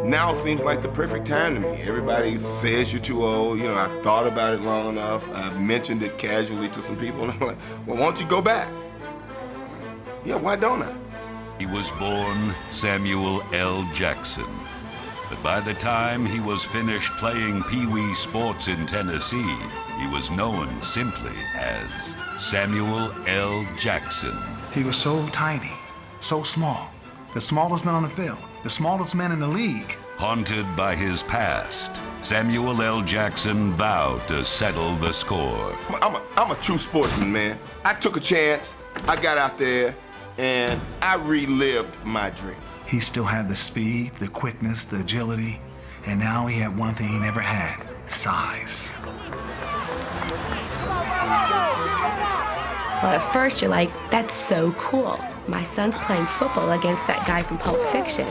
Now seems like the perfect time to me. Everybody says you're too old. You know, I thought about it long enough. I've mentioned it casually to some people, and I'm like, well, why don't you go back? Yeah, why don't I? He was born Samuel L. Jackson. But by the time he was finished playing Pee-wee sports in Tennessee, he was known simply as Samuel L. Jackson. He was so tiny, so small, the smallest man on the field, the smallest man in the league. Haunted by his past, Samuel L. Jackson vowed to settle the score. I'm a true sportsman, man. I took a chance, I got out there, and I relived my dream. He still had the speed, the quickness, the agility, and now he had one thing he never had, size. Well, at first you're like, that's so cool. My son's playing football against that guy from Pulp Fiction.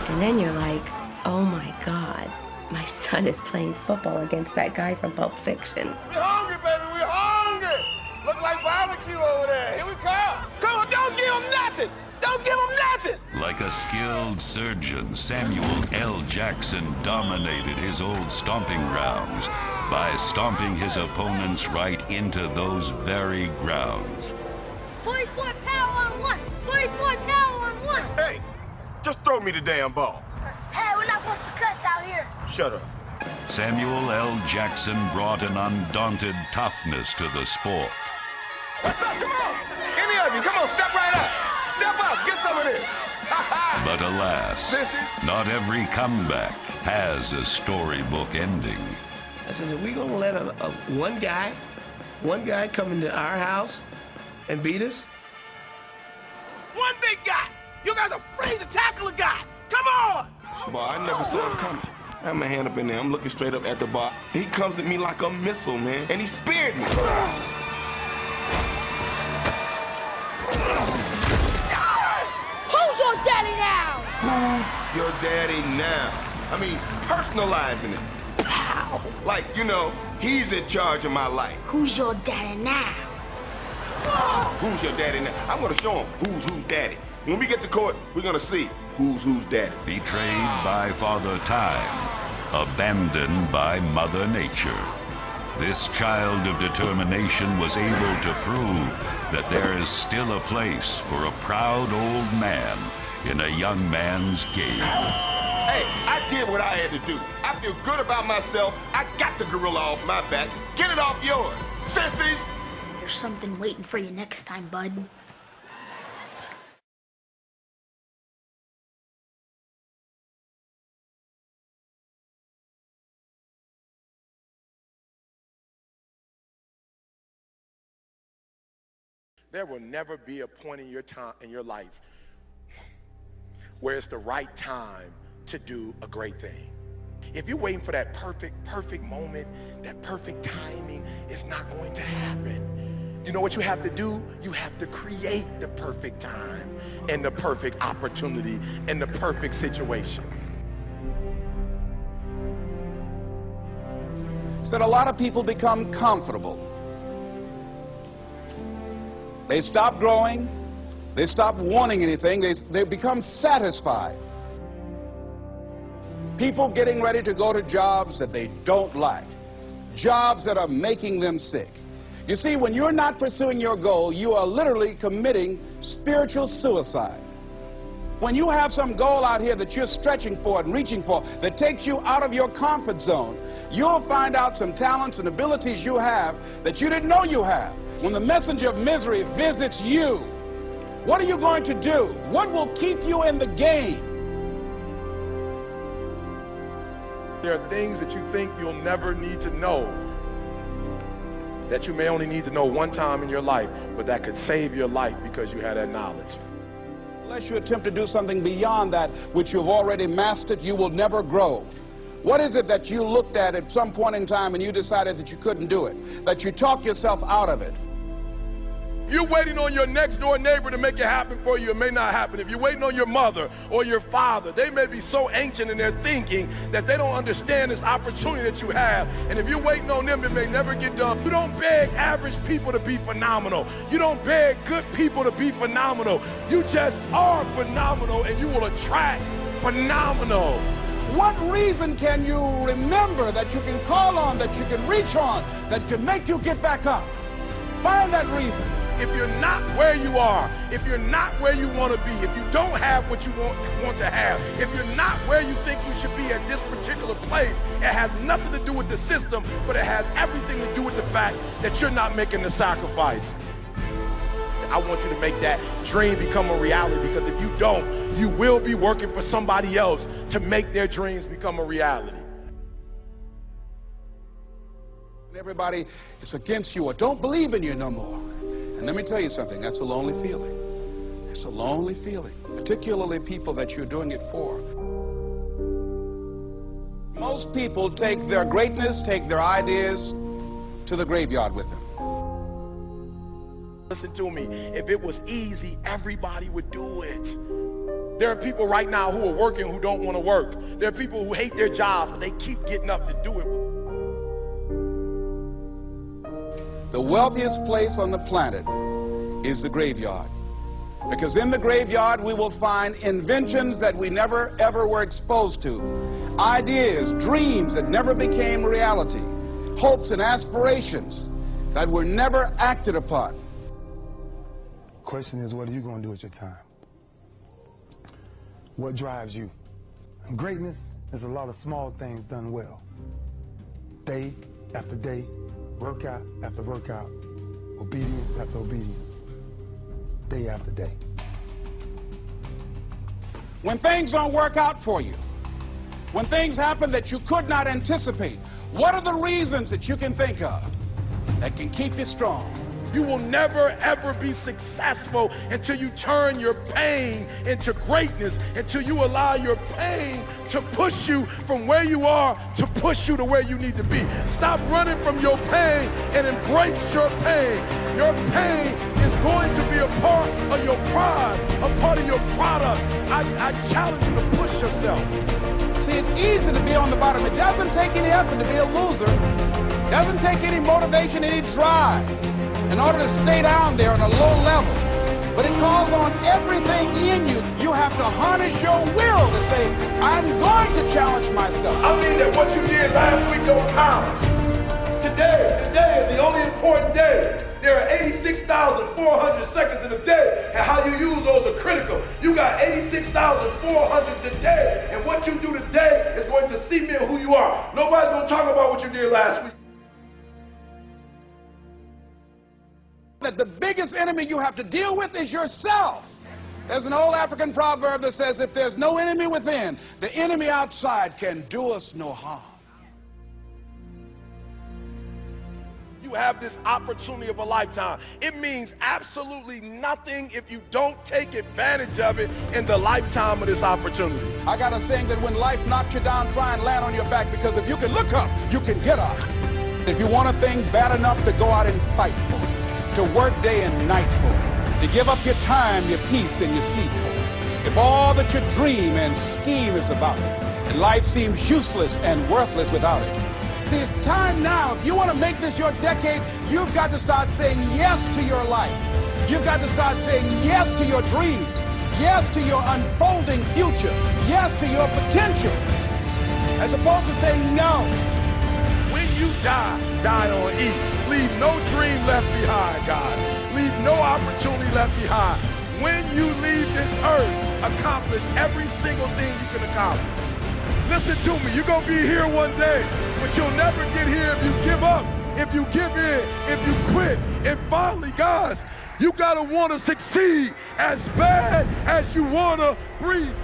And then you're like, oh my God, my son is playing football against that guy from Pulp Fiction. We're hungry, baby, we're hungry. Look like barbecue over there. Here we come. Come on, don't give him nothing. Don't give him nothing. Like a skilled surgeon, Samuel L. Jackson dominated his old stomping grounds by stomping his opponents right into those very grounds. 44 power on one. 44 power on one. Hey, just throw me the damn ball. Hey, we're not supposed to cuss out here. Shut up. Samuel L. Jackson brought an undaunted toughness to the sport. What's up? Come on. Any of you, come on, step right up. Step up, get some of this. But alas, Sissy. not every comeback has a storybook ending. I said, are we gonna let one guy come into our house and beat us? One big guy. You guys are afraid to tackle a guy. Come on. Boy, I never saw him coming. I have my hand up in there. I'm looking straight up at the bar. He comes at me like a missile, man, and he speared me. Who's your daddy now? Who's your daddy now? I mean, personalizing it. Pow. Like, you know, he's in charge of my life. Who's your daddy now? Who's your daddy now? I'm gonna show him who's daddy. When we get to court, we're gonna see who's daddy. Betrayed by Father Time, abandoned by Mother Nature. This child of determination was able to prove that there is still a place for a proud old man in a young man's game. Hey, I did what I had to do. I feel good about myself. I got the gorilla off my back. Get it off yours, sissies. There's something waiting for you next time, bud. There will never be a point in your life where it's the right time to do a great thing. If you're waiting for that perfect moment, that perfect timing, it's not going to happen. You know what you have to do? You have to create the perfect time and the perfect opportunity and the perfect situation. Is that a lot of people become comfortable. They stop growing, they stop wanting anything, they become satisfied. People getting ready to go to jobs that they don't like, jobs that are making them sick. You see, when you're not pursuing your goal, you are literally committing spiritual suicide. When you have some goal out here that you're stretching for and reaching for that takes you out of your comfort zone, you'll find out some talents and abilities you have that you didn't know you have. When the messenger of misery visits you, what are you going to do? What will keep you in the game? There are things that you think you'll never need to know, that you may only need to know one time in your life, but that could save your life because you had that knowledge. Unless you attempt to do something beyond that which you've already mastered, you will never grow. What is it that you looked at some point in time and you decided that you couldn't do it, that you talked yourself out of it? You're waiting on your next door neighbor to make it happen for you. It may not happen. If you're waiting on your mother or your father, they may be so ancient in their thinking that they don't understand this opportunity that you have. And if you're waiting on them, it may never get done. You don't beg average people to be phenomenal. You don't beg good people to be phenomenal. You just are phenomenal, and you will attract phenomenal. What reason can you remember that you can call on, that you can reach on, that can make you get back up? Find that reason. If you're not where you are, if you're not where you want to be, if you don't have what you want to have, if you're not where you think you should be at this particular place, it has nothing to do with the system, but it has everything to do with the fact that you're not making the sacrifice. I want you to make that dream become a reality, because if you don't, you will be working for somebody else to make their dreams become a reality. Everybody is against you or don't believe in you no more. And let me tell you something, that's a lonely feeling. It's a lonely feeling, particularly people that you're doing it for. Most people take their greatness, take their ideas to the graveyard with them. Listen to me, if it was easy, everybody would do it. There are people right now who are working who don't want to work. There are people who hate their jobs, but they keep getting up to do it. The wealthiest place on the planet is the graveyard. Because in the graveyard, we will find inventions that we never, ever were exposed to. Ideas, dreams that never became reality. Hopes and aspirations that were never acted upon. Question is, what are you going to do with your time? What drives you? And greatness is a lot of small things done well. Day after day, workout after workout, obedience after obedience, day after day. When things don't work out for you, when things happen that you could not anticipate, what are the reasons that you can think of that can keep you strong? You will never, ever be successful until you turn your pain into greatness, until you allow your pain to push you from where you are to push you to where you need to be. Stop running from your pain and embrace your pain. Your pain is going to be a part of your prize, a part of your product. I challenge you to push yourself. See, it's easy to be on the bottom. It doesn't take any effort to be a loser. It doesn't take any motivation, any drive in order to stay down there on a low level. But it calls on everything in you. You have to harness your will to say, I'm going to challenge myself. I mean that what you did last week don't count. Today is the only important day. There are 86,400 seconds in a day, and how you use those are critical. You got 86,400 today, and what you do today is going to cement who you are. Nobody's going to talk about what you did last week. That the biggest enemy you have to deal with is yourself. There's an old African proverb that says, if there's no enemy within, the enemy outside can do us no harm. You have this opportunity of a lifetime. It means absolutely nothing if you don't take advantage of it in the lifetime of this opportunity. I got a saying that when life knocks you down, try and land on your back, because if you can look up, you can get up. If you want a thing bad enough to go out and fight for it, to work day and night for it, to give up your time, your peace, and your sleep for it. If all that you dream and scheme is about it, and life seems useless and worthless without it. See, it's time now. If you want to make this your decade, you've got to start saying yes to your life. You've got to start saying yes to your dreams, yes to your unfolding future, yes to your potential, as opposed to saying no. When you die on E. Leave no dream left behind, guys. Leave no opportunity left behind. When you leave this earth, accomplish every single thing you can accomplish. Listen to me, you're going to be here one day, but you'll never get here if you give up, if you give in, if you quit. And finally, guys, you got to want to succeed as bad as you want to breathe.